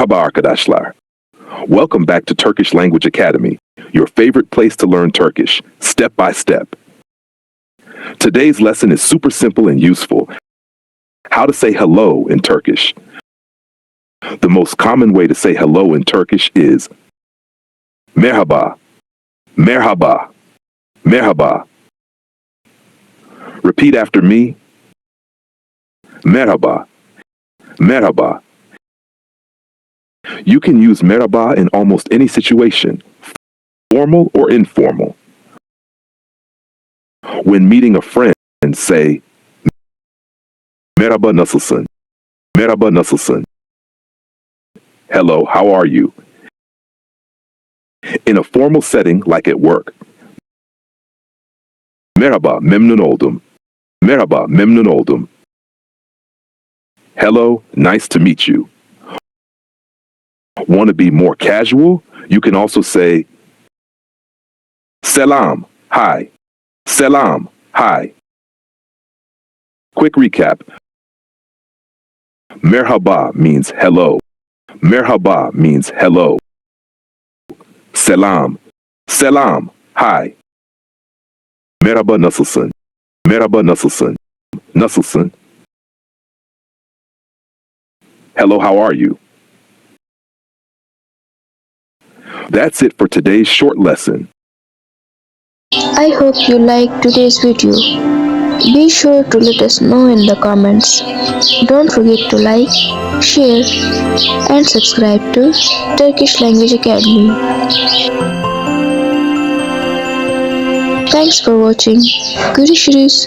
Merhaba arkadaşlar. Welcome back to Turkish Language Academy, your favorite place to learn Turkish, step by step. Today's lesson is super simple and useful. How to say hello in Turkish. The most common way to say hello in Turkish is Merhaba, Merhaba, Merhaba. Repeat after me. Merhaba, Merhaba. You can use merhaba in almost any situation, formal or informal. When meeting a friend, say Merhaba nasılsın? Merhaba nasılsın? Hello, how are you? In a formal setting like at work, Merhaba, memnun oldum. Merhaba, memnun oldum. Hello, nice to meet you. Want to be more casual? You can also say Selam, hi. Selam, hi. Quick recap. Merhaba means hello. Merhaba means hello. Selam, selam, hi. Merhaba nasılsın? Merhaba nasılsın? Nasılsın? Hello, how are you? That's it for today's short lesson. I hope you liked today's video. Be sure to let us know in the comments. Don't forget to like, share and subscribe to Turkish Language Academy. Thanks for watching. Görüşürüz.